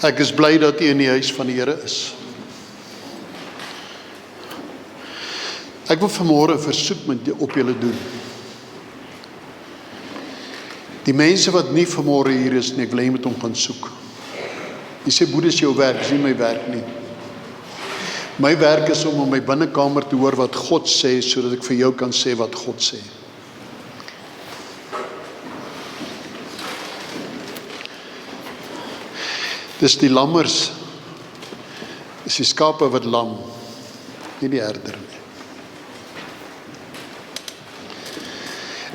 Ek is bly dat u in die huis van die Here is. Ek wil vanmôre 'n versoek op julle doen. Die mense wat nie vanmôre hier is nie, ek wil hê jy moet hom gaan soek. Jy sê, Boede, is jou werk, is nie my werk nie. My werk is om in my binnekamer te hoor wat God sê, sodat ek vir jou kan sê wat God sê. Dis die lammers, is die skape wat lam, nie die herder nie.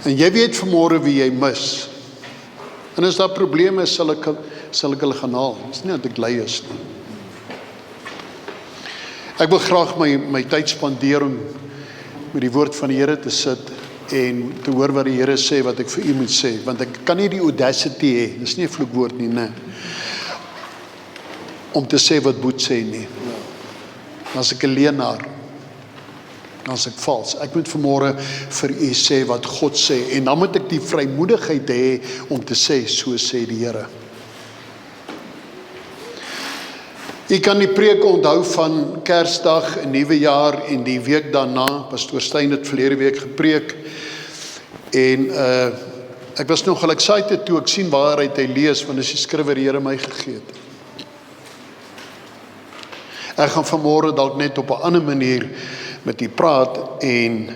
En jy weet vanmôre wie jy mis. En as daar probleme is, sal ek hulle gaan haal. Dit is nie dat ek lui is nie. Ek wil graag my tyd spandeer om met die woord van die Here te sit en te hoor wat die Here sê, wat ek vir u moet sê, want ek kan nie die audacity hê, dis nie 'n vloekwoord nie, nee, om te sê wat Boet sê nie. Dan is ek 'n leenaar, dan is ek vals. Ek moet vanmôre vir u sê wat God sê, en dan moet ek die vrymoedigheid hê om te sê, so sê die Here. U kan die preek onthou van Kersdag, 'n nuwe jaar en die week daarna. Pastoor Steyn het verlede week gepreek en ek was nogal excited toe ek sien waaruit hy lees, want dis die skrif wat die Here my gegee het. Ek gaan vanmôre dalk net op 'n ander manier met u praat en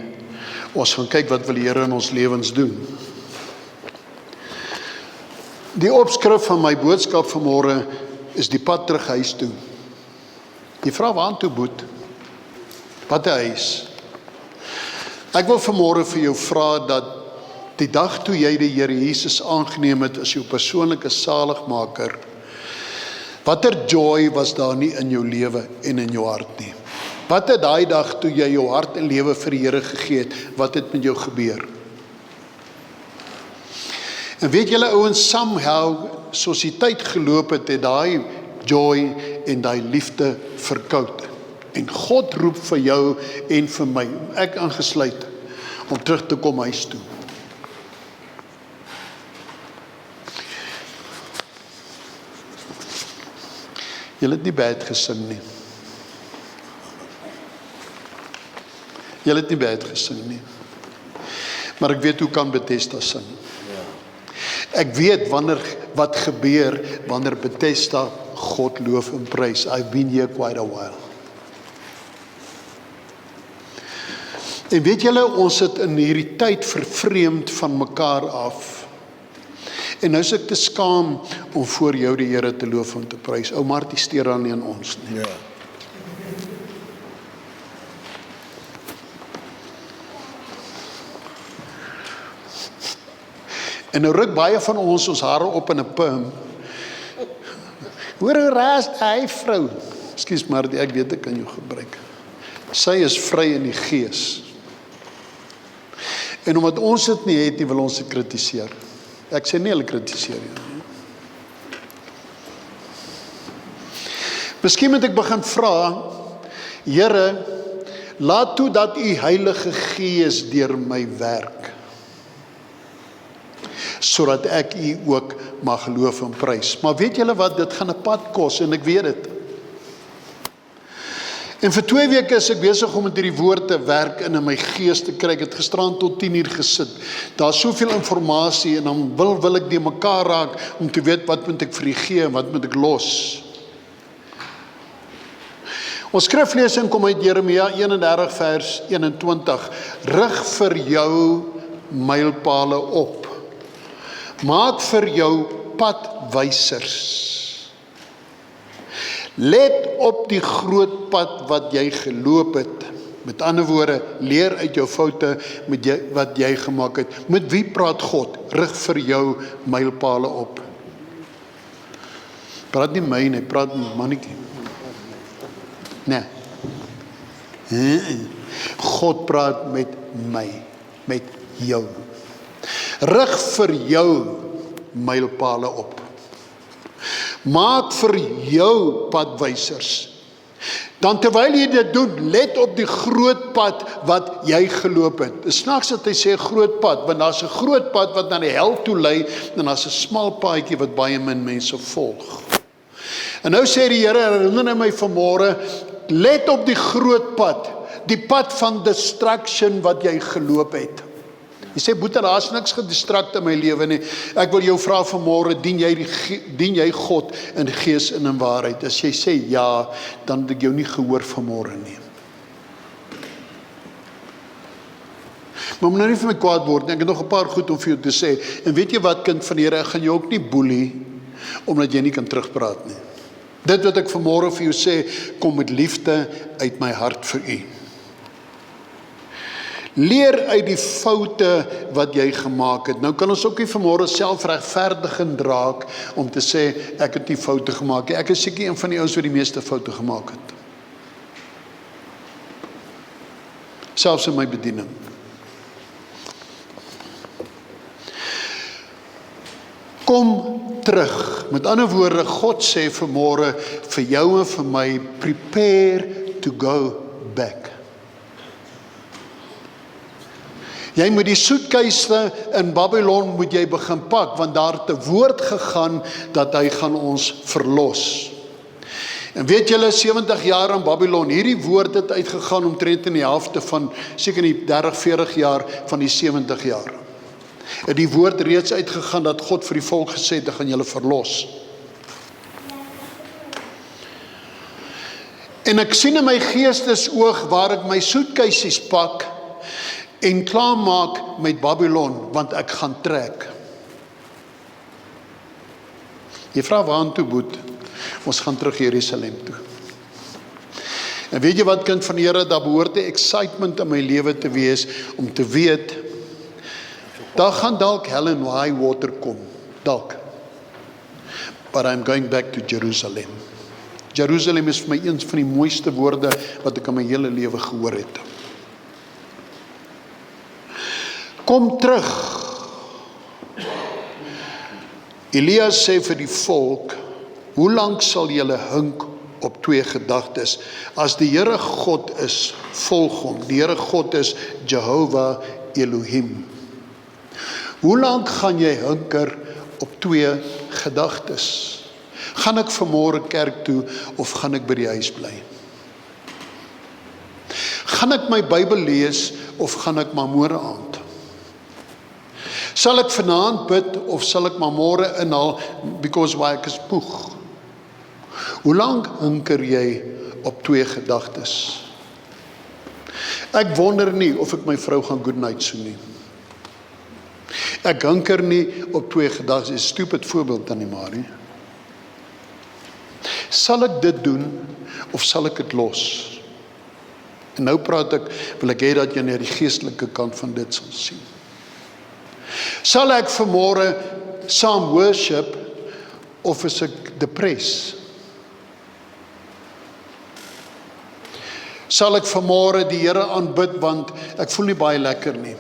ons gaan kyk wat wil die Here in ons lewens doen. Die opskrif van my boodskap vanmôre is die pad terug huis toe. Jy vra waartoe, Boet? Wat 'n huis? Ek wil vanmôre vir jou vra dat die dag toe jy die Here Jesus aangeneem het as jou persoonlike saligmaker, watter joy was daar nie in jou lewe en in jou hart nie? Wat het daai dag toe jy jou hart en lewe vir die Here gegee het, wat het met jou gebeur? En weet julle ouens, somehow, soos die tyd geloop het, het daai joy en daai liefde verkoud. En God roep vir jou en vir my, ek aangesluit, om terug te kom huis toe. Julle het nie bad gesing nie. Julle het nie bad gesing nie. Maar ek weet hoe kan Bethesda sing. Ek weet wat gebeur wanneer Bethesda God loof en prys. I've been here quite a while. En weet julle, ons het in hierdie tyd vervreemd van mekaar af. En nou is ek te skaam om voor jou die Here te loof en te prys. Ou Martie steur dan nie aan ons nie. Ja. En nou ruk baie van ons hare op in 'n perm. Hoor hoe raas hy vrou. Ekskuus Martie, ek weet ek kan jou gebruik. Sy is vry in die gees. En omdat ons dit nie het nie, wil ons dit kritiseer. Ek sê nie hulle kritiseer nie. Miskien moet ek begin vra, Here, laat toe dat u Heilige Gees deur my werk, sodat ek u ook mag loof en prys. Maar weet julle wat, dit gaan 'n pad kos en ek weet dit. En vir 2 weke is ek besig om met hierdie woord te werk en in my gees te kry. Ek het gisterand tot 10:00 gesit. Daar's soveel inligting en dan wil ek die mekaar raak om te weet wat moet ek vir u gee en wat moet ek los. Ons skriflesing kom uit Jeremia 31 vers 21. Rig vir jou mylpale op. Maak vir jou padwysers. Let op die groot pad wat jy geloop het. Met ander woorde, leer uit jou foute wat jy gemaak het. Met wie praat God? Rig vir jou mylpale op. Praat nie my nie, praat met mannetjie. Nee. God praat met my, met jou. Rig vir jou mylpale op. Maak vir jou padwysers. Dan terwyl jy dit doen, let op die groot pad wat jy geloop het. Dit is snaaks dat hy sê groot pad, want daar's 'n groot pad wat na die hel toe lei, en daar's 'n smal paadjie wat baie min mense volg. En nou sê die Here, herinner my vanmôre, let op die groot pad, die pad van distraction wat jy geloop het. Jy sê, Boetie, daar's niks gedistrakt in my lewe nie. Ek wil jou vra vanmôre, dien jy God in gees en in waarheid? As jy sê ja, dan het ek jou nie gehoor vanmôre nie. Maar moet nou nie vir my kwaad word nie, ek het nog 'n paar goed om vir jou te sê. En weet jy wat, kind van die Here, ek gaan jou ook nie boelie, omdat jy nie kan terugpraat nie. Dit wat ek vanmôre vir jou sê, kom met liefde uit my hart vir u. Leer uit die foute wat jy gemaak het. Nou kan ons ook nie vanmôre selfregverdigend raak om te sê, ek het nie foute gemaak nie. Ek is seker een van die ouens wat die meeste foute gemaak het. Selfs in my bediening. Kom terug. Met ander woorde, God sê vanmôre vir jou en vir my, prepare to go back. Jy moet die soetkuiste in Babylon moet jy begin pak, want daar het 'n woord gegaan dat hy gaan ons verlos. En weet julle, 70 jaar in Babylon, hierdie woord het uitgegaan omtrent in die helfte van, seker in die 30, 40 jaar van die 70 jaar. Het die woord reeds uitgegaan dat God vir die volk gesê het, ek gaan julle verlos. En ek sien in my geestesoog waar ek my soetkuisies pak en klaarmaak met Babylon, want ek gaan trek. Jy vra waartoe, Boet? Ons gaan terug Jerusalem toe. En weet jy wat, kind van die Here, daar behoort 'n excitement in my lewe te wees, om te weet, daar gaan dalk hell and high water kom, dalk. But I'm going back to Jerusalem. Jerusalem is vir my een van die mooiste woorde wat ek in my hele lewe gehoor het. Kom terug. Elias sê vir die volk, hoe lank sal julle hink op twee gedagtes? As die Here God is, volg hom. Die Here God is Jehovah Elohim. Hoe lank gaan jy hinker op twee gedagtes? Gaan ek vanmôre kerk toe of gaan ek by die huis bly? Gaan ek my Bybel lees of gaan ek maar môre aand? Sal ek vanaand bid of sal ek maar môre inhaal because why ek is poeg? Hoe lank hinker jy op twee gedagtes? Ek wonder nie of ek my vrou gaan good night soen nie. Ek hinker nie op twee gedagtes, is 'n stupid voorbeeld dan nie maar nie. Sal ek dit doen of sal ek dit los? En nou praat ek, wil ek hê dat jy na die geestelike kant van dit sal sien. Sal ek vanmôre saam worship of is ek depressed? Sal ek vanmôre die Here aanbid want ek voel nie baie lekker nie?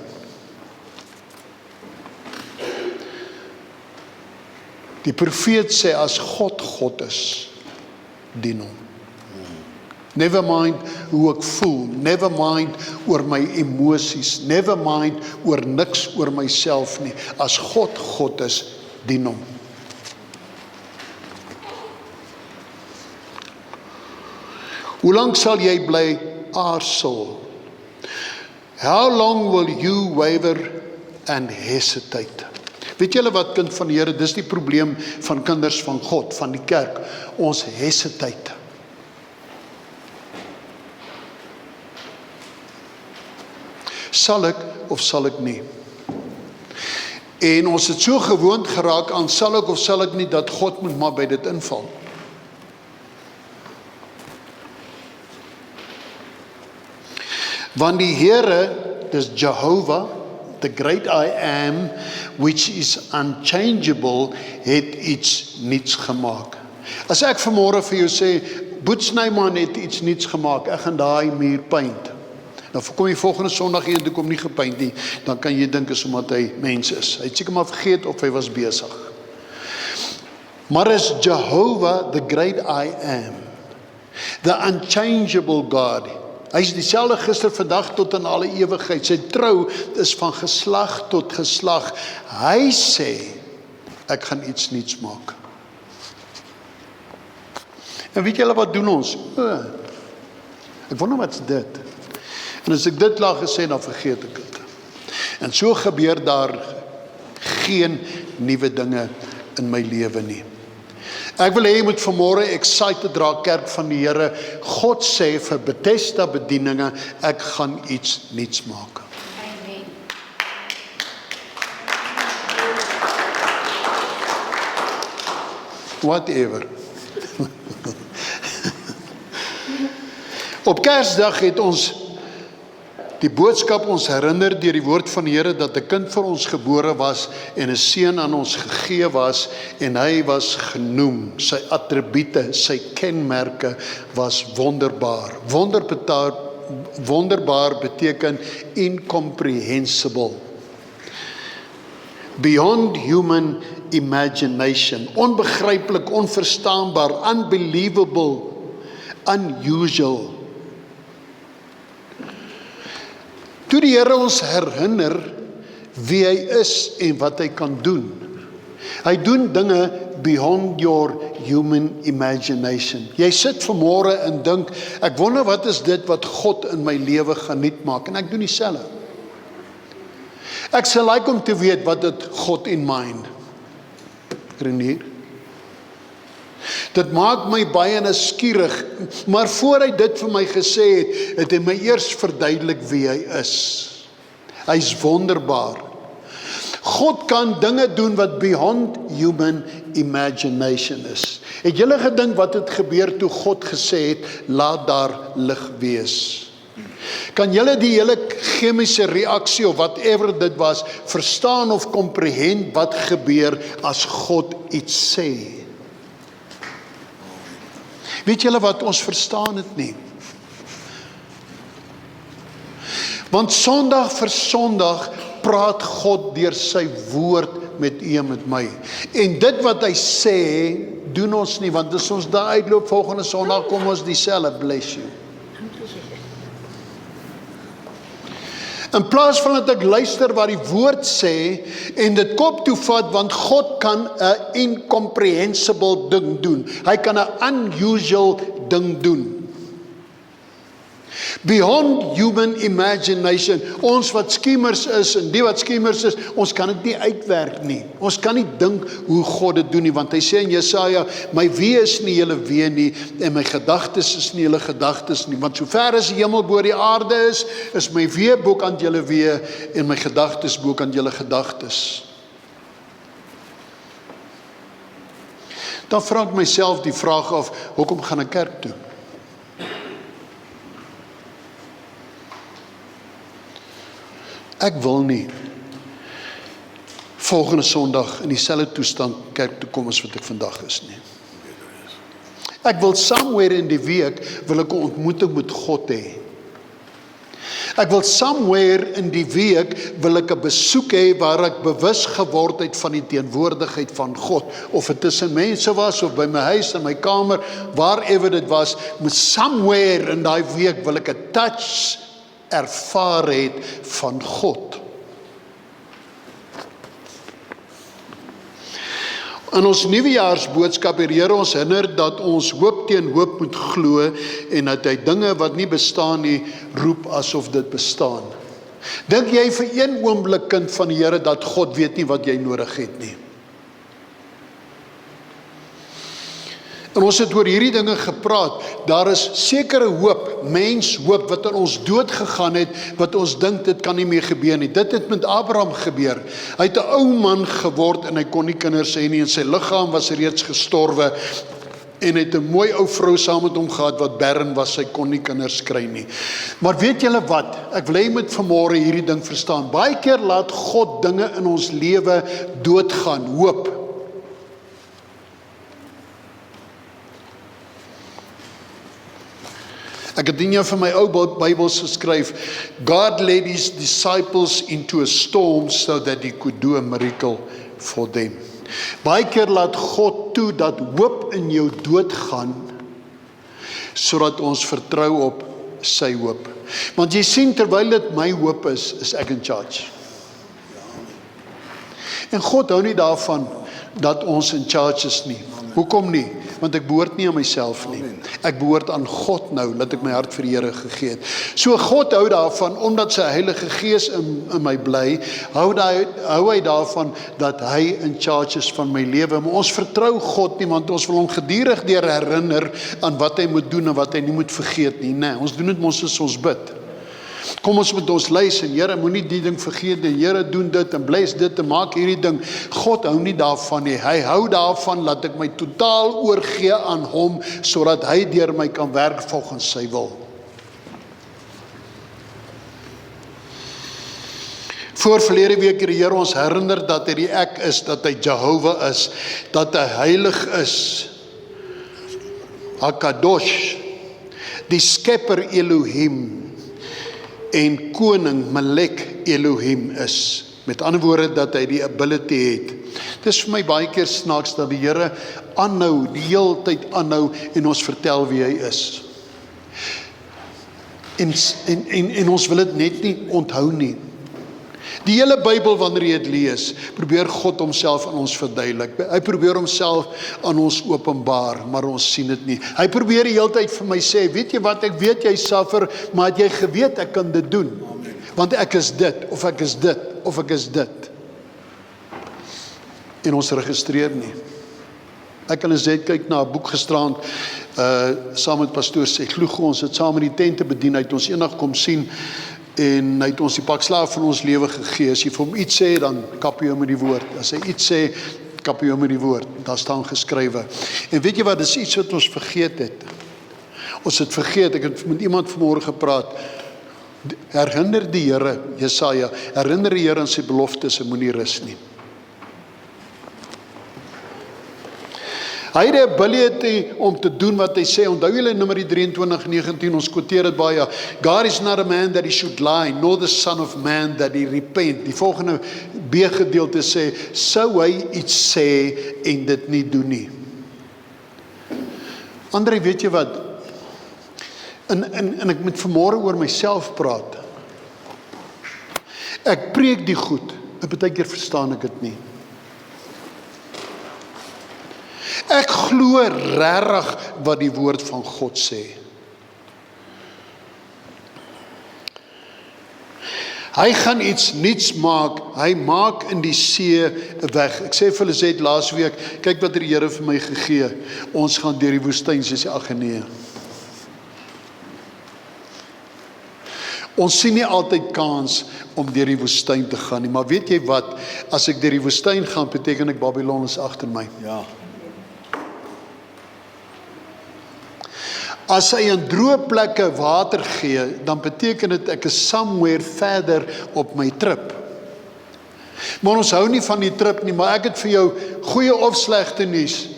Die profeet sê as God God is, dien hom. Never mind hoe ek voel, never mind oor my emosies, never mind oor niks oor myself nie. As God God is, dien hom. Hoe lank sal jy bly aarzel? How long will you waver and hesitate? Weet julle wat, kind van die Here, dis die probleem van kinders van God, van die kerk. Ons hesitate. Sal ek of sal ek nie? En ons het so gewoond geraak aan sal ek of sal ek nie, dat God moet maar by dit inval. Want die Here, dis Jehovah, the great I am, which is unchangeable, het iets niets gemaak. As ek vanmôre vir jou sê, Boet Snyman het iets niets gemaak, ek gaan daai muur paint. Nou kom jy volgende Sondag hier en ek kom nie gepaint nie, dan kan jy dink is omdat hy mens is. Hy het seker maar vergeet of hy was besig. Maar is Jehovah the great I am. The unchangeable God. Hy is dieselfde gister, vandag tot in alle ewigheid. Sy trou is van geslag tot geslag. Hy sê, ek gaan iets nuuts maak. En weet julle wat doen ons? Ek wonder wat is dit? En as ek dit laat gesê, dan vergeet ek dit. En so gebeur daar geen nuwe dinge in my lewe nie. Ek wil hê jy moet vanmôre excited raak, kerk van die Here. God sê vir Bethesda bedieninge, ek gaan iets nuuts maak. Amen. Whatever. Op Kersdag het ons die boodskap ons herinner deur die woord van die Here dat 'n kind vir ons gebore was en 'n seun aan ons gegee was en hy was genoem. Sy attribute, sy kenmerke was wonderbaar. Wonderbaar beteken incomprehensible. Beyond human imagination. Onbegryplik, onverstaanbaar, unbelievable, unusual. Toe die Here ons herinner wie hy is en wat hy kan doen. Hy doen dinge beyond your human imagination. Jy sit vanmôre en dink, ek wonder wat is dit wat God in my lewe gaan nuut maak, en ek doen dieselfde. Ek sal like om te weet wat het God in mind. Renier. Dit maak my baie nuuskierig, maar voor hy dit vir my gesê het, het hy my eers verduidelik wie hy is. Hy is wonderbaar. God kan dinge doen wat beyond human imagination is. Het julle gedink wat het gebeur toe God gesê het, laat daar lig wees? Kan julle die hele chemiese reaksie of whatever dit was, verstaan of comprehend wat gebeur as God iets sê? Weet julle wat, ons verstaan dit nie. Want Sondag vir Sondag praat God deur sy woord met u en met my. En dit wat hy sê, doen ons nie, want as ons daar uitloop volgende Sondag, kom ons dieselfde, bless you. In plaas van dat ek luister wat die woord sê en dit kop toe vat, want God kan 'n incomprehensible ding doen. Hy kan 'n unusual ding doen. Beyond human imagination. Ons wat skiemers is en die wat skiemers is, ons kan dit nie uitwerk nie. Ons kan nie dink hoe God dit doen nie, want hy sê in Jesaja, my wee is nie julle wee nie en my gedagtes is nie julle gedagtes nie, want sover as die hemel bo die aarde is my wee bokant julle wee en my gedagtes bokant julle gedagtes. Dan vra ek myself die vraag af, hoekom gaan ek kerk toe? Ek wil nie volgende Sondag in dieselfde toestand kerk toe kom as wat ek vandag is nie. Ek wil somewhere in die week wil ek 'n ontmoeting met God hê. Ek wil somewhere in die week wil ek 'n besoek hê waar ek bewus geword het van die teenwoordigheid van God, of dit tussen mense was of by my huis, in my kamer, wherever dit was, met somewhere in daai week wil ek 'n touch ervaar het van God. In ons nuwejaarsboodskap het die Here ons herinner dat ons hoop teen hoop moet glo en dat hy dinge wat nie bestaan nie roep asof dit bestaan. Dink jy vir een oomblik, kind van die Here, dat God weet nie wat jy nodig het nie? En ons het oor hierdie dinge gepraat. Daar is sekere hoop, menshoop wat in ons dood gegaan het, wat ons dink dit kan nie meer gebeur nie. Dit het met Abraham gebeur. Hy het 'n ou man geword en hy kon nie kinders hê nie en sy liggaam was reeds gestorwe en hy het 'n mooi ou vrou saam met hom gehad wat barren was, sy kon nie kinders kry nie. Maar weet julle wat? Ek wil hê jy moet vanmôre hierdie ding verstaan. Baie keer laat God dinge in ons lewe doodgaan, hoop. Ek het nie vir my ou Bybels geskryf, God led his disciples into a storm so that he could do a miracle for them. Baie keer laat God toe dat hoop in jou doodgaan, sodat ons vertrou op sy hoop. Want jy sien, terwyl dit my hoop is ek in charge. En God hou nie daarvan dat ons in charge is nie. Hoekom nie? Want ek behoort nie aan myself nie. Ek behoort aan God nou, dat ek my hart vir die Here gegee het. So God hou daarvan, omdat sy Heilige Gees in my bly, hou hy daarvan dat hy in charge is van my lewe. Maar ons vertrou God nie, want ons wil hom gedurig deur herinner aan wat hy moet doen en wat hy nie moet vergeet nie. Nee, ons doen dit mos as ons bid. Kom ons met ons lys en Here, moenie die ding vergeet nie. Here, doen dit en bless dit en maak hierdie ding. God hou nie daarvan nie. Hy hou daarvan dat ek my totaal oorgee aan hom, sodat hy deur my kan werk volgens sy wil. Voor verlede week het die Here ons herinner dat hy die ek is, dat hy Jehovah is, dat hy heilig is. Hakadosh, die skepper Elohim, en koning Melek Elohim is. Met ander woorde, dat hy die ability het. Dit is vir my baie keer snaaks dat die Here aanhou, die hele tyd aanhou en ons vertel wie hy is. En ons wil dit net nie onthou nie. Die hele Bybel, wanneer jy het lees, probeer God homself aan ons verduidelik. Hy probeer homself aan ons openbaar, maar ons sien dit nie. Hy probeer die hele tyd vir my sê, weet jy wat, ek weet jy suffer, maar het jy geweet ek kan dit doen? Want ek is dit, of ek is dit, of ek is dit. En ons registreer nie. Ek en Lizet kyk na 'n boek gisterand, saam met pastoor Seglugo, ons het saam met die tente bedien, hy het ons eendag kom sien, en hy het ons die pak slaag van ons lewe gegee. As jy vir hom iets sê, dan kap jy hom met die woord. As hy iets sê, kap jy hom met die woord. Daar staan geskrywe. En weet jy wat, dis iets wat ons vergeet het. Ons het vergeet, ek het met iemand vanmôre gepraat, herinner die Here, Jesaja, herinner die Here aan sy beloftes en moenie rus nie. Hy het die ability om te doen wat hy sê. Onthou julle Numeri 23:19, ons quoteer dit baie. God is not a man that he should lie, nor the son of man that he repent. Die volgende B-gedeelte sê, sou hy iets sê en dit nie doen nie. André, weet jy wat? En ek moet vanmôre oor myself praat. Ek preek die goed, en baie keer verstaan ek dit nie. Ek glo regtig wat die woord van God sê. Hy gaan iets nuuts maak, hy maak in die see weg. Ek sê vir Lizet laas week, kyk wat die Here vir my gegee, ons gaan deur die woestyn, sy sê ag nee. Ons sien nie altyd kans om deur die woestyn te gaan nie, maar weet jy wat, as ek deur die woestyn gaan, beteken ek Babylon is agter my. Ja. As hy in droë plekke water gee, dan beteken dit ek is somewhere verder op my trip. Maar ons hou nie van die trip nie, maar ek het vir jou goeie of slegte nuus.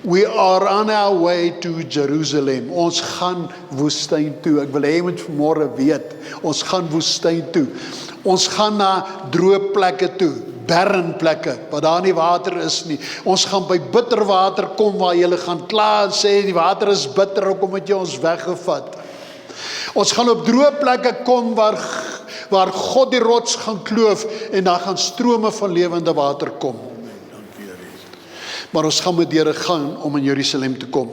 We are on our way to Jerusalem. Ons gaan woestyn toe. Ek wil hê jy moet vanmôre weet, ons gaan woestyn toe. Ons gaan na droë plekke toe, barren plekke, waar daar nie water is nie. Ons gaan by bitter water kom, waar jy gaan kla en sê, die water is bitter, hoekom het jy ons weggevat? Ons gaan op droë plekke kom, waar God die rots gaan kloof, en daar gaan strome van lewende water kom. Maar ons gaan met Here gaan om in Jerusalem te kom.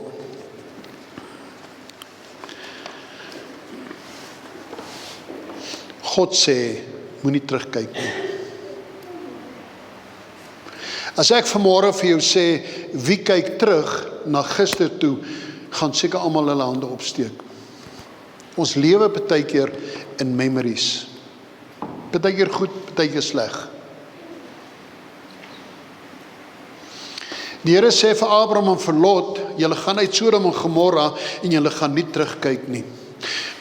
God sê, moenie terugkyk nie. As ek vanmôre vir jou sê, wie kyk terug na gister toe, gaan seker almal hulle hande opsteek. Ons lewe baie keer in memories. Baie keer goed, baie keer sleg. Die Here sê vir Abraham en vir Lot, julle gaan uit Sodom en Gomorra en julle gaan nie terugkyk nie.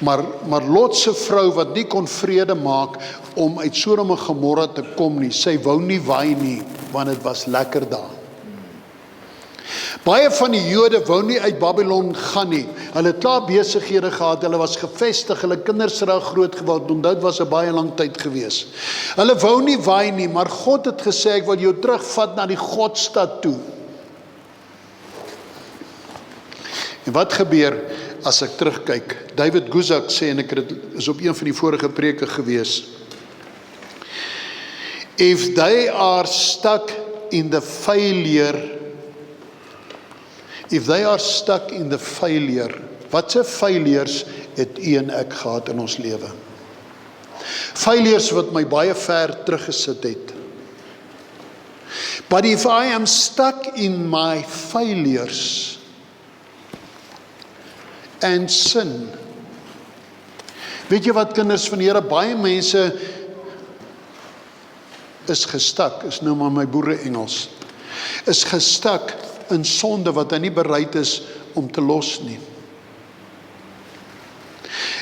Maar Lot se vrou wat nie kon vrede maak om uit Sodom en Gomorra te kom nie, sy wou nie waai nie, want dit was lekker daar. Baie van die Jode wou nie uit Babylon gaan nie. Hulle het klaar besighede gehad, hulle was gevestig, hulle kinders het daar groot geword, en dit was 'n baie lang tyd gewees. Hulle wou nie waai nie, maar God het gesê, ek wil jou terugvat na die Godstad toe. En wat gebeur as ek terugkyk. David Guzik sê, en ek is op een van die vorige preke gewees, if they are stuck in the failure, wat se failures het u en ek gehad in ons lewe? Failures wat my baie ver teruggesit het. But if I am stuck in my failures and sin, weet jy wat kinders van die Here, baie mense is gestak, is nou maar my boere Engels, is gestak in sonde wat hy nie bereid is om te los nie.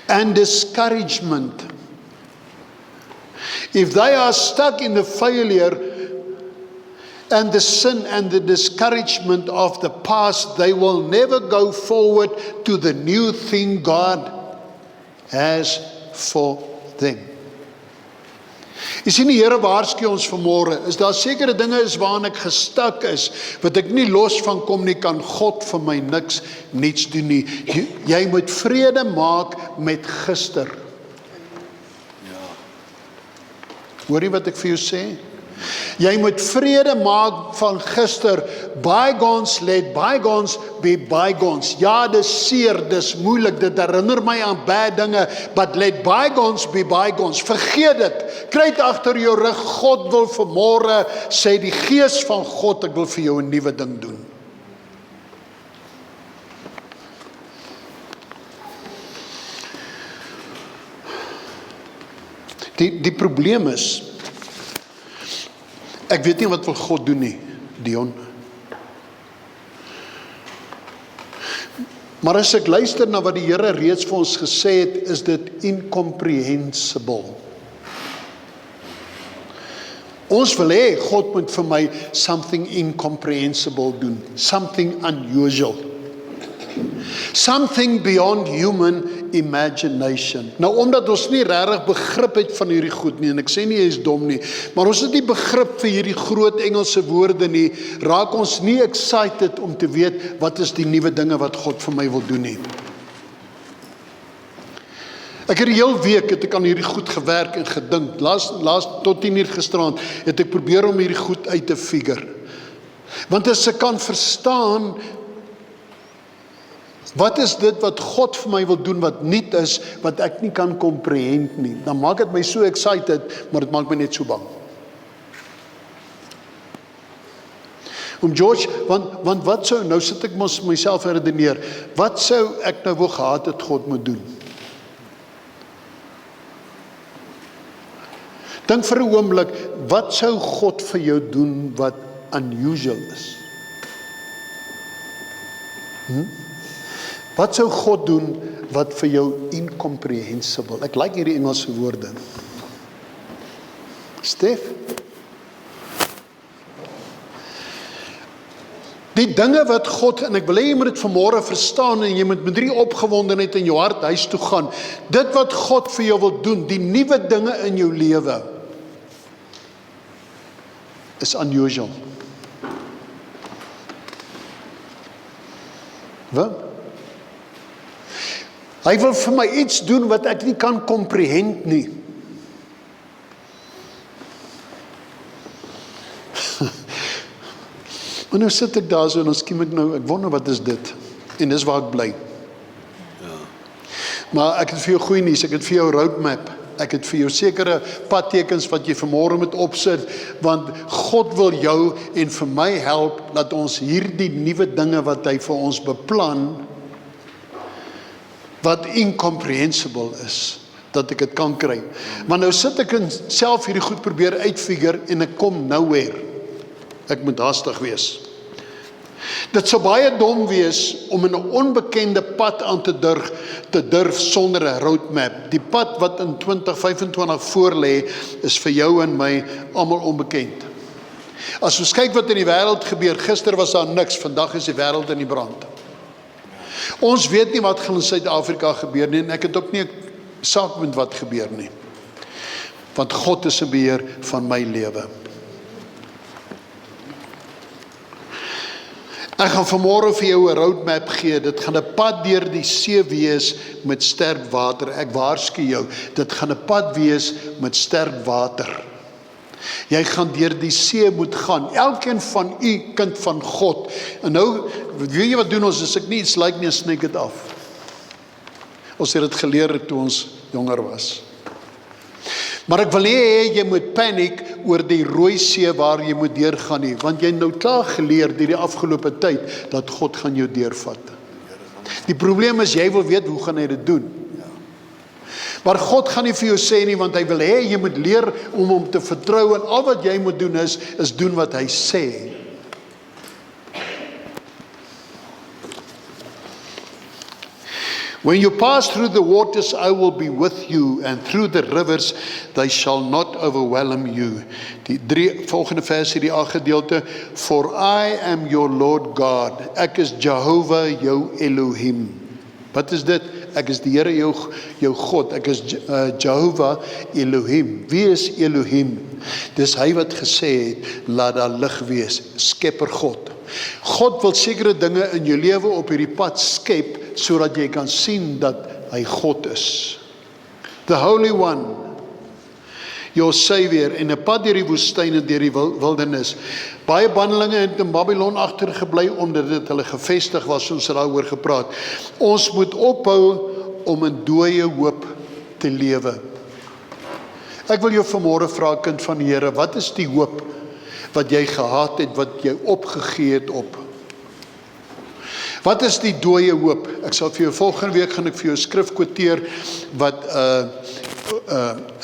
And discouragement. If they are stuck in the failure and the sin and the discouragement of the past, they will never go forward to the new thing God has for them. Jy sien, die Here waarsku ons vanmôre, is daar sekere dinge is waarin ek gestak is, wat ek nie los van kom nie, kan God vir my niks doen nie. Jy moet vrede maak met gister. Hoor jy wat ek vir jou sê? Jy moet vrede maak van gister. Bygones, let bygones be bygones. Ja, dis seer, dis moeilik, dit herinner my aan baie dinge, but let bygones be bygones. Vergeet dit, kry dit agter jou rug. God wil vanmôre sê, die Gees van God, ek wil vir jou 'n nuwe ding doen. Die probleem is, ek weet nie wat wil God doen nie, Dion. Maar as ek luister na wat die Here reeds vir ons gesê het, is dit incomprehensible. Ons wil hê, God moet vir my something incomprehensible doen, something unusual, something beyond human imagination. Nou, omdat ons nie regtig begrip het van hierdie goed nie, en ek sê nie jy is dom nie, maar ons het nie begrip vir hierdie groot Engelse woorde nie, raak ons nie excited om te weet, wat is die nuwe dinge wat God vir my wil doen nie. Ek het die hele week het ek aan hierdie goed gewerk en gedink. Laas tot 10 uur gisterand het ek probeer om hierdie goed uit te figure. Want as ek kan verstaan, wat is dit wat God vir my wil doen wat nuut is, wat ek nie kan comprehend nie, dan maak dit my so excited, maar dit maak my net so bang. George, want wat sou, nou sit ek mos myself redeneer, wat sou ek nou wou gehad het God moet doen? Dink vir 'n oomblik, wat sou God vir jou doen wat unusual is? Wat sou God doen wat vir jou incomprehensible? Ek like hierdie Engelse woorde. Stef? Die dinge wat God, en ek wil hê jy moet dit vanmôre verstaan, en jy moet met hierdie opgewondenheid in jou hart huis toe gaan, dit wat God vir jou wil doen, die nuwe dinge in jou lewe, is unusual. Wat? Hy wil vir my iets doen wat ek nie kan comprehend nie. Maar nou sit ek daar so en ons skiem ek nou, ek wonder wat is dit? En dis waar ek bly. Ja. Maar ek het vir jou goeie nuus, ek het vir jou roadmap. Ek het vir jou sekere padtekens wat jy vanmôre moet opsit, want God wil jou en vir my help dat ons hierdie nuwe dinge wat hy vir ons beplan, wat incomprehensible is, dat ek dit kan kry. Maar nou sit ek en self hierdie goed probeer uitfigure en ek kom nowhere. Ek moet haastig wees. Dit sou baie dom wees om in 'n onbekende pad aan te durf sonder 'n roadmap. Die pad wat in 2025 voor lê, is vir jou en my almal onbekend. As ons kyk wat in die wêreld gebeur, gister was daar niks, vandag is die wêreld in die brand. Ons weet nie wat gaan in Suid-Afrika gebeur nie, en ek het ook nie 'n saak met wat gebeur nie. Want God is in beheer van my lewe. Ek gaan vanmôre vir jou 'n roadmap gee. Dit gaan 'n pad deur die see wees met sterk water. Ek waarsku jou, dit gaan 'n pad wees met sterk water. Jy gaan deur die see moet gaan. Elkeen van u kind van God. En nou, weet jy wat doen ons as ek nie iets like nie, snyk dit af. Ons het dit geleer toe ons jonger was. Maar ek wil hê jy moet paniek oor die Rooi See waar jy moet deurgaan nie, want jy nou klaar geleer die afgelope tyd dat God gaan jou deurvat. Die probleem is jy wil weet hoe gaan hy dit doen. Maar God gaan nie vir jou sê nie, want hy wil hê jy moet leer om hom te vertrou en al wat jy moet doen is doen wat hy sê. When you pass through the waters, I will be with you, and through the rivers, they shall not overwhelm you. Die volgende vers hier, die 8 gedeelte. For I am your Lord God. Ek is Jehovah, jou Elohim. Wat is dit? Ek is die Here, jou God. Ek is Jehovah Elohim. Wie is Elohim? Dis hy wat gesê het, laat daar lig wees. Skepper God. God wil sekere dinge in jou lewe op hierdie pad skep, sodat jy kan sien dat hy God is. The Holy One, your Savior, en 'n pad deur die woestyn en deur die wildernis. Baie bandelinge het in Babylon agtergebly, omdat dit hulle gevestig was, ons het daaroor gepraat. Ons moet ophou om in dooie hoop te lewe. Ek wil jou vanmôre vra, kind van die Here, wat is die hoop wat jy gehad het, wat jy opgegee het op? Wat is die dooie hoop? Ek sal vir jou volgende week gaan ek vir jou skrif quoteer wat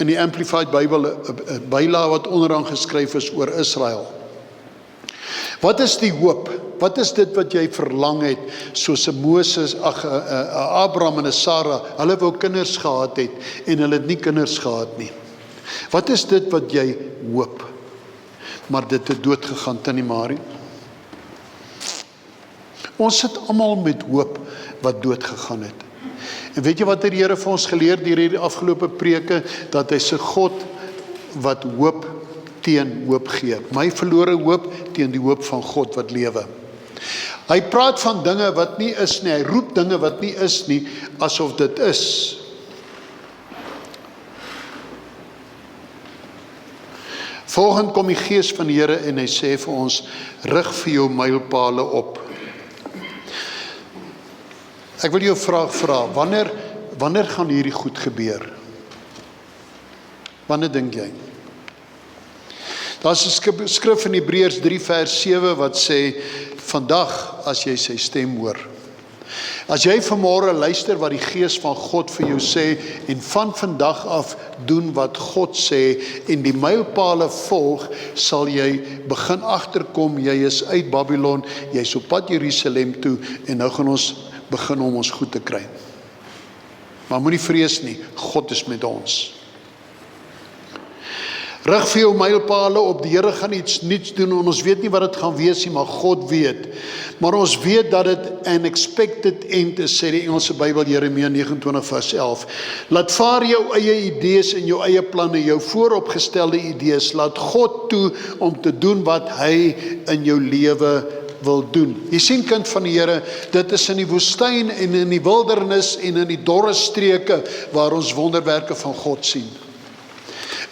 in die Amplified Bible 'n bylaag wat onderaan geskryf is oor Israel. Wat is die hoop? Wat is dit wat jy verlang het, soos 'n Moses, Abraham en 'n Sarah, hulle wou kinders gehad het en hulle het nie kinders gehad nie. Wat is dit wat jy hoop? Maar dit het dood gegaan, Tannie Marie. Ons sit almal met hoop wat dood gegaan het. En weet jy wat die Here vir ons geleer deur hierdie afgelope preke, dat hy se God wat hoop teen hoop gee. My verlore hoop teen die hoop van God wat lewe. Hy praat van dinge wat nie is nie, hy roep dinge wat nie is nie, asof dit is. Volgende kom die Gees van die Here en hy sê vir ons, rig vir jou mylpale op. Ek wil jou vra, wanneer gaan hierdie goed gebeur? Wanneer dink jy? Daar's 'n skrif in Hebreërs 3 vers 7 wat sê, vandag as jy sy stem hoor. As jy vanmôre luister wat die Gees van God vir jou sê, en van vandag af doen wat God sê, en die mylpale volg, sal jy begin agterkom, jy is uit Babylon, jy is op pad Jerusalem toe, en nou gaan ons begin om ons goed te kry. Maar moenie vrees nie, God is met ons. Rig vir jou mylpale op, die Here gaan iets nuuts doen, en ons weet nie wat dit gaan wees nie, maar God weet. Maar ons weet dat dit an expected end is, sê die Engelse Bybel, Jeremia 29 vers 11. Laat vaar jou eie idees en jou eie planne, jou vooropgestelde idees, laat God toe om te doen wat hy in jou lewe wil doen. Jy sien, kind van die Here, dit is in die woestyn en in die wildernis en in die dorre streke waar ons wonderwerke van God sien.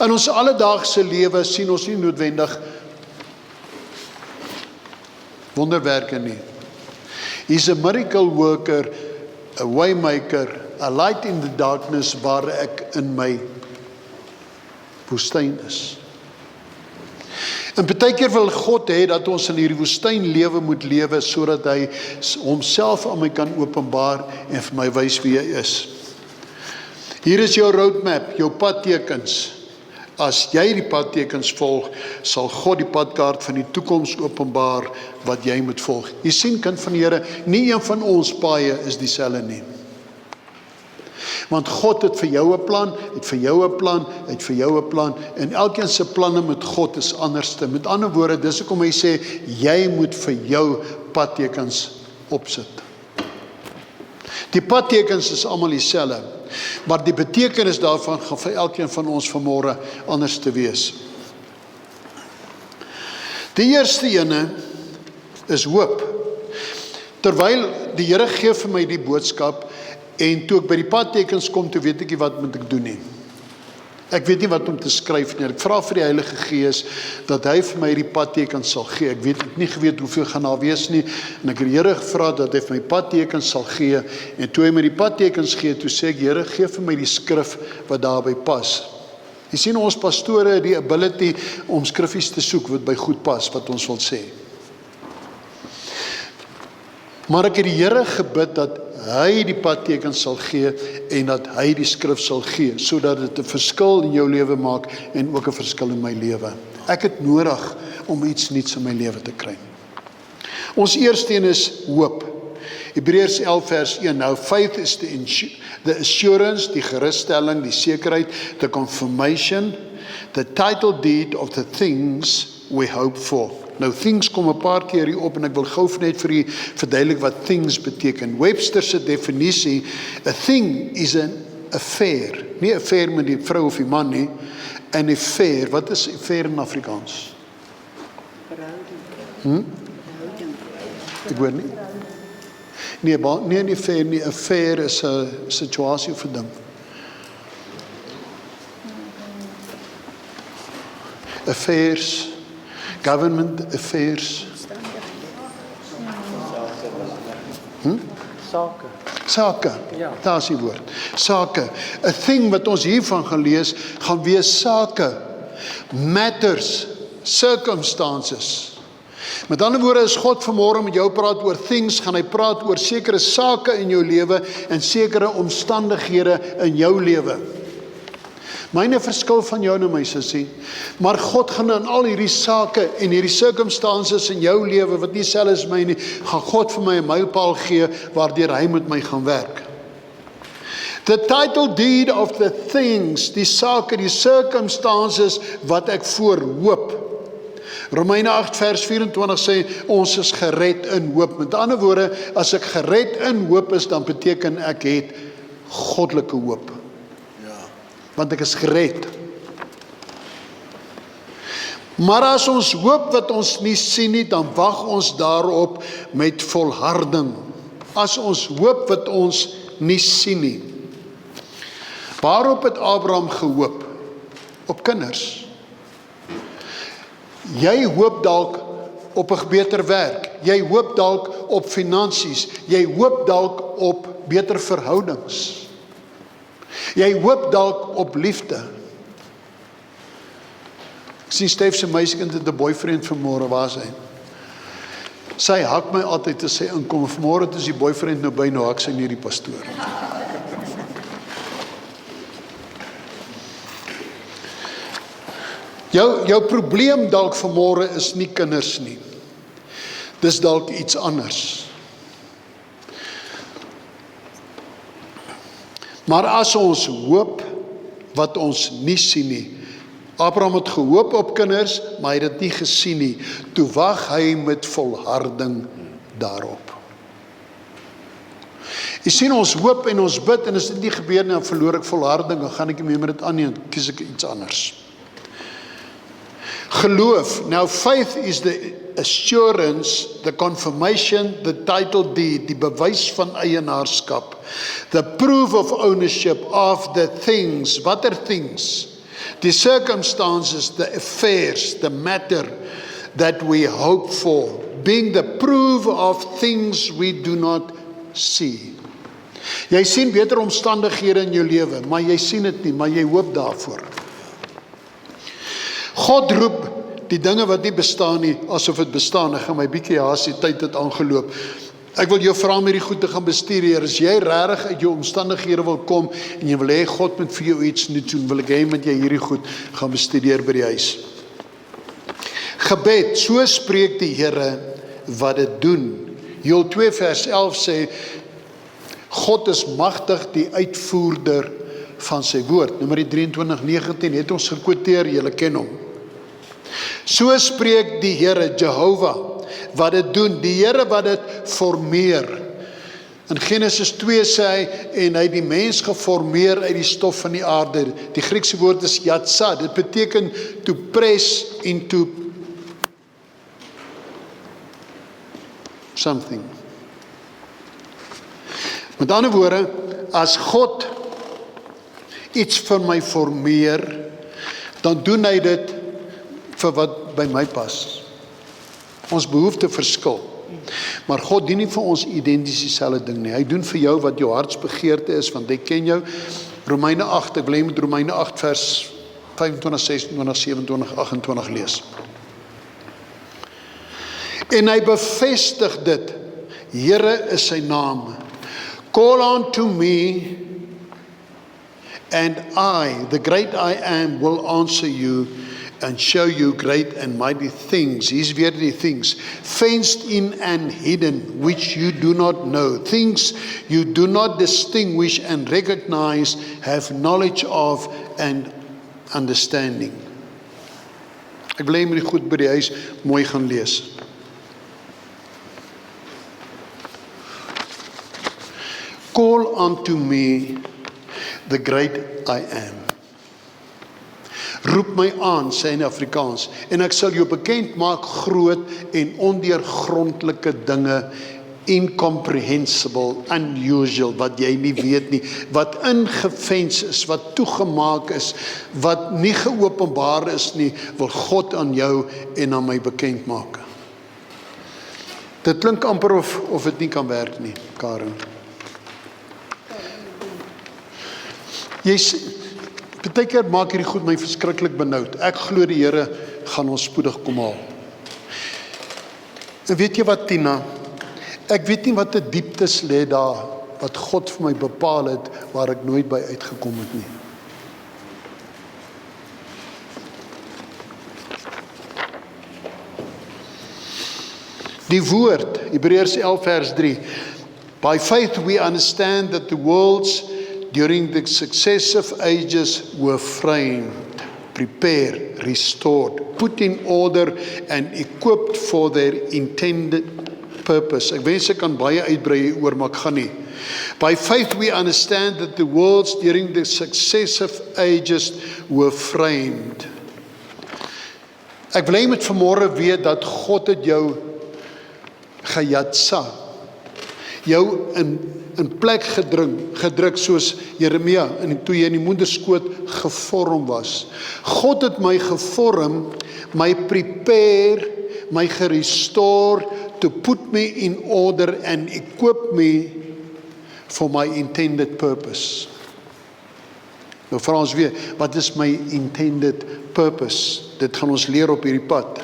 In ons alledaagse lewe sien ons nie noodwendig wonderwerke nie. He's a miracle worker, a waymaker, a light in the darkness waar ek in my woestyn is. En baie keer wil God hê dat ons in hierdie woestyn lewe moet lewe sodat hy homself aan my kan openbaar en vir my wys wie hy is. Hier is jou roadmap, jou padtekens. As jy die padtekens volg, sal God die padkaart van die toekoms openbaar wat jy moet volg. Jy sien, kind van die Here, nie een van ons paaie is dieselfde nie. Want God het vir jou 'n plan, het vir jou 'n plan, het vir jou 'n plan, en elkeen se planne met God is anderste. Met ander woorde, dis hoekom hy sê, jy moet vir jou padtekens opsit. Die padtekens is almal dieselfde, maar die betekenis daarvan gaan vir elkeen van ons vanmôre anders te wees. Die eerste ene is hoop. Terwyl die Here gee vir my die boodskap, en toe ek by die padtekens kom, toe weet ek nie wat moet ek doen nie. Ek weet nie wat om te skryf nie. Ek vra vir die Heilige Gees dat hy vir my die padtekens sal gee. Ek het nie geweet hoeveel gaan daar wees nie, en ek het die Here gevra dat hy vir my padtekens sal gee, en toe hy my die padtekens gee, toe sê ek, Here, gee vir my die skrif wat daarby pas. Jy sien, ons pastore het die ability om skriffies te soek wat by goed pas, wat ons wil sê. Maar ek het die Here gebid dat hy die padtekens sal gee en dat hy die skrif sal gee, sodat dit 'n verskil in jou lewe maak en ook 'n verskil in my lewe. Ek het nodig om iets nuuts in my lewe te kry. Ons eerste een is hoop. Hebreërs 11 vers 1. Now faith is the assurance, die gerusstelling, die sekerheid, the confirmation, the title deed of the things we hope for. Nou things kom 'n paar keer hier op en ek wil gou net vir u verduidelik wat things beteken. Webster se definisie, a thing is an affair. Nie 'n affair met die vrou of die man nie. An affair, wat is affair in Afrikaans? Ek weet nie. Nee, nie affair nie. Affair is 'n situasie of 'n ding. Affairs, government affairs. Sake, daar is die woord. Sake. A thing wat ons hiervan gaan lees, gaan wees sake. Matters, circumstances. Met ander woorde, as God vanmôre met jou praat oor things, gaan hy praat oor sekere sake in jou lewe en sekere omstandighede in jou lewe. Myne verskil van jou en my sussie, maar God gaan in al hierdie sake en hierdie circumstances in jou lewe, wat nie selfs is my nie, gaan God vir my 'n mylpaal gee, waardeur hy met my gaan werk. The title deed of the things, die sake, die circumstances, wat ek voorhoop. Romeine 8 vers 24 sê, ons is gered in hoop. Met ander woorde, as ek gered in hoop is, dan beteken ek het goddelike hoop. Want ek is gered. Maar as ons hoop wat ons nie sien nie, dan wag ons daarop met volharding. As ons hoop wat ons nie sien nie. Waarop het Abraham gehoop? Op kinders. Jy hoop dalk op 'n beter werk. Jy hoop dalk op finansies. Jy hoop dalk op beter verhoudings. Jy hoop dalk op liefde. Ek sien Stef se meisiekind het 'n boyfriend vanmôre, waar is hy? Sy hak my altyd as sy inkom. Vanmôre het die boyfriend nou by, nou hak sy nie die pastoor. Jou probleem dalk vanmôre is nie kinders nie. Dis dalk iets anders. Maar as ons hoop wat ons nie sien nie. Abraham het gehoop op kinders, maar hy het dit nie gesien nie. Toe wag hy met volharding daarop. Jy sien, ons hoop en ons bid, en as dit nie gebeur nie, dan verloor ek volharding, dan gaan ek nie meer met dit aan nie, dan kies ek iets anders. Geloof. Now faith is the assurance, the confirmation, the title deed, die bewys van eienaarskap, the proof of ownership of the things. Watter things? The circumstances, the affairs, the matter that we hope for, being the proof of things we do not see. Jy sien beter omstandighede in jou lewe, maar jy sien dit nie, maar jy hoop daarvoor. God roep die dinge wat nie bestaan nie, asof dit bestaan. Ek gaan my bietjie haas, die tyd het aangeloop. Ek wil jou vra om hierdie goed te gaan bestuur, Heer. As jy regtig uit jou omstandighede wil kom, en jy wil hê God moet vir jou iets doen, wil ek hê met jy hierdie goed gaan bestudeer by die huis. Gebed, so spreek die Here wat dit doen. Joel 2 vers 11 sê, God is magtig, die uitvoerder van sy woord. Numeri 23:19 het ons gekwoteer, julle ken hom. So spreek die Here, Jehovah, wat dit doen, die Here wat dit formeer. In Genesis 2 sê hy, en hy die mens geformeer uit die stof van die aarde. Die Griekse woord is yatsa, dit beteken to press into something. Met ander woorde, as God iets vir my formeer, dan doen hy dit vir wat by my pas. Ons behoefte verskil. Maar God doen nie vir ons identies dieselfde ding nie. Hy doen vir jou wat jou hartsbegeerte is, want hy ken jou. Romeine 8, ek wil hê met Romeine 8 vers 25, 26, 27, 28 lees. En hy bevestig dit. Here is sy naam. Call on to me, and I, the great I am, will answer you and show you great and mighty things. Hier's weer die things. Fenced in and hidden, which you do not know. Things you do not distinguish and recognize, have knowledge of and understanding. Ek wil hê jy moet die goed by die huis mooi gaan lees. Call unto me, the great I am. Roep my aan, sê in Afrikaans, en ek sal jou bekend maak groot en ondeurgrondelike dinge, incomprehensible, unusual, wat jy nie weet nie, wat ingevens is, wat toegemaak is, wat nie geopenbaar is nie, wil God aan jou en aan my bekend maak. Dit klink amper of dit nie kan werk nie, Karen. Partykeer maak hierdie goed my verskriklik benoud. Ek glo die Here gaan ons spoedig kom haal. En weet jy wat, Tina? Ek weet nie wat die dieptes lê daar, wat God vir my bepaal het, waar ek nooit by uitgekom het nie. Die woord, Hebreërs 11 vers 3. By faith we understand that the worlds during the successive ages were framed, prepared, restored, put in order and equipped for their intended purpose. Ek wens ek kan baie uitbrei oor, maar ek gaan nie. By faith we understand that the worlds during the successive ages were framed. Ek wil hê jy moet vanmôre weet dat God het jou gejatsa, jou in plek gedruk soos Jeremia, en toe jy in die moederskoot gevorm was. God het my gevorm, my prepare, my gerestore, to put me in order and equip me for my intended purpose. Nou vra ons weer, wat is my intended purpose? Dit gaan ons leer op hierdie pad.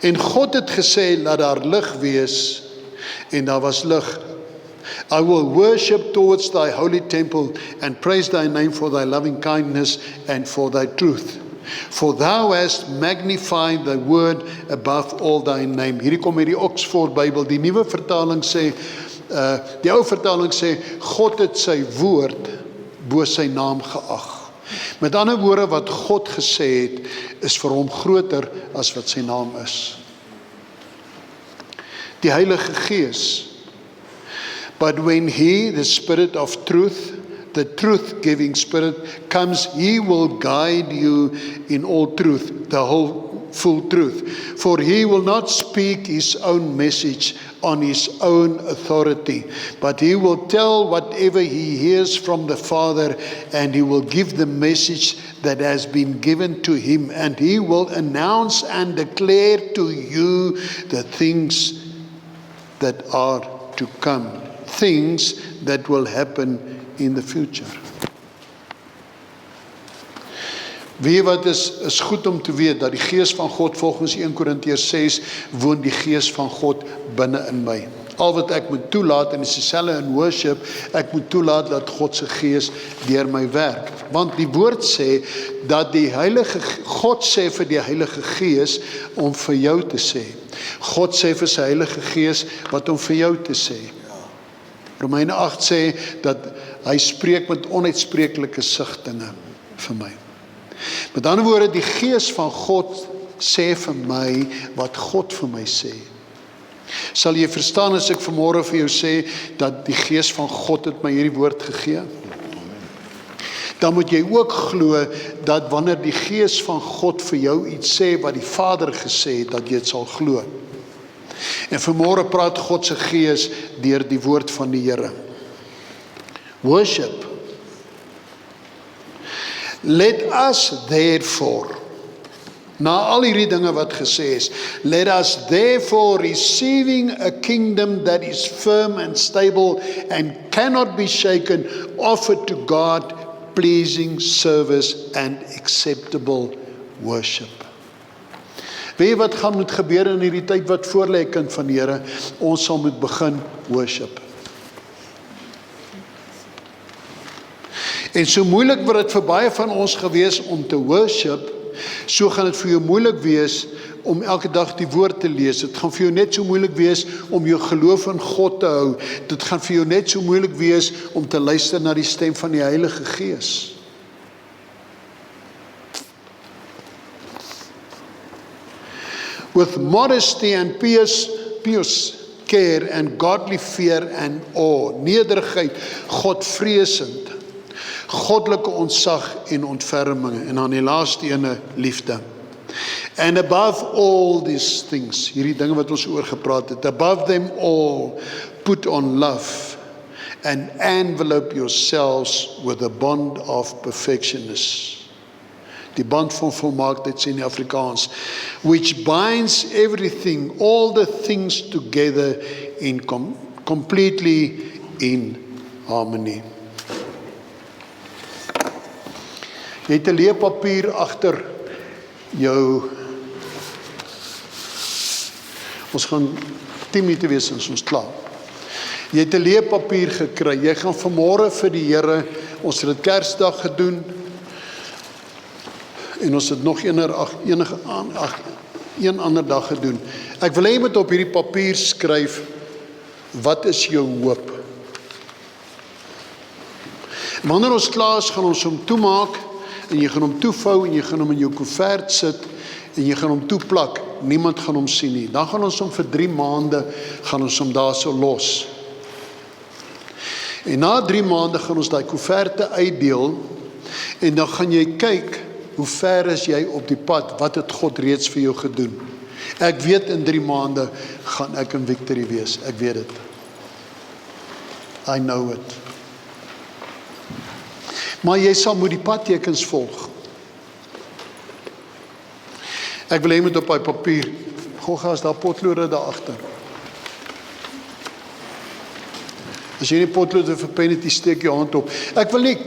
En God het gesê, laat daar lig wees, en daar was lig. I will worship towards thy holy temple and praise thy name for thy loving kindness and for thy truth. For thou hast magnified thy word above all thy name. Hierdie kom hierdie Oxford Bybel, die nuwe vertaling sê, die ou vertaling sê, God het sy woord bo sy naam geag. Met ander woorde, wat God gesê het, is vir hom groter as wat sy naam is. Die Heilige Gees. But when He, the Spirit of truth, the truth-giving Spirit, comes, He will guide you in all truth, the whole full truth. For He will not speak His own message on His own authority, but He will tell whatever He hears from the Father, and He will give the message that has been given to Him, and He will announce and declare to you the things that are to come, things that will happen in the future. Weet wat is goed om te weet, dat die Gees van God, volgens 1 Korintiërs 6, woon die Gees van God binne in my. Al wat ek moet toelaat, en dis dieselfde in worship, ek moet toelaat dat God se Gees deur my werk. Want die woord sê, dat God sê vir die Heilige Gees, om vir jou te sê. God sê vir sy Heilige Gees, wat om vir jou te sê. Romeine 8 sê, dat hy spreek met onuitspreeklike sigtinge vir my. Met ander woorde, die Gees van God sê vir my, wat God vir my sê. Sal jy verstaan as ek vanmôre vir jou sê, dat die Gees van God het my hierdie woord gegee? Dan moet jy ook glo, dat wanneer die Gees van God vir jou iets sê, wat die Vader gesê het, dat jy het sal glo. En vanmôre praat God se Gees deur die woord van die Here. Worship. Let us therefore, na al hierdie dinge wat gesê is, let us therefore, receiving a kingdom that is firm and stable and cannot be shaken, offer to God pleasing service and acceptable worship. Weet jy wat gaan moet gebeur in hierdie tyd wat voorlê, kind van die Here? Ons sal moet begin worship. En so moeilik wat dit vir baie van ons gewees om te worship, so gaan dit vir jou moeilik wees om elke dag die woord te lees. Dit gaan vir jou net so moeilik wees om jou geloof in God te hou. Dit gaan vir jou net so moeilik wees om te luister na die stem van die Heilige Gees. With modesty and pious care and godly fear and awe, nederigheid, Godvreesend, goddelike ontzag en ontferming, en dan die laaste ene, liefde. And above all these things, hierdie dinge wat ons oor gepraat het, above them all, put on love, and envelope yourselves with the bond of perfectionness. Die band van volmaaktheid sê in Afrikaans, which binds everything, all the things together in completely in harmony. Jy het 'n leepapier agter jou. Ons gaan 10 minute wees as ons klaar. Jy het 'n leepapier gekry. Jy gaan vanmôre vir die Here, ons het dit Kersdag gedoen, en ons het nog een ander dag gedoen. Ek wil hê jy moet op hierdie papier skryf, wat is jou hoop? Wanneer ons klaar is, gaan ons hom toemaak, en jy gaan hom toevou, en jy gaan hom in jou koevert sit, en jy gaan hom toeplak, niemand gaan hom sien nie. Dan gaan ons hom vir 3 maande, gaan ons hom daar so los. En na 3 maande gaan ons daai koeverte uitdeel, en dan gaan jy kyk, hoe ver is jy op die pad, wat het God reeds vir jou gedoen. Ek weet in 3 maande, gaan ek in victory wees, ek weet het. I know it. Maar jy sal moet die padtekens volg. Ek wil hê met op die papier, gou-gou is daar potlode daar agter. As jy nie potlode vir pen het, steek jou hand op. Ek wil nie,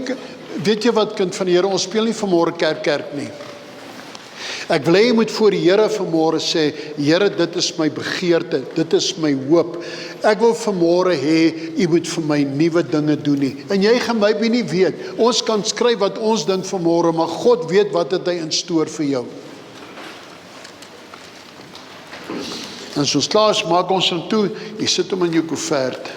weet jy wat, kind van die Here, ons speel nie vanmôre kerk nie. Ek wil hê jy moet voor die Here vanmôre sê, Here, dit is my begeerte, dit is my hoop. Ek wil vanmôre hê, jy moet vir my nuwe dinge doen nie. En jy gaan maybe nie weet, ons kan skryf wat ons dink vanmôre, maar God weet wat het hy in stoor vir jou. En soos klaar is, maak ons hom toe, jy sit hom in jou koevert.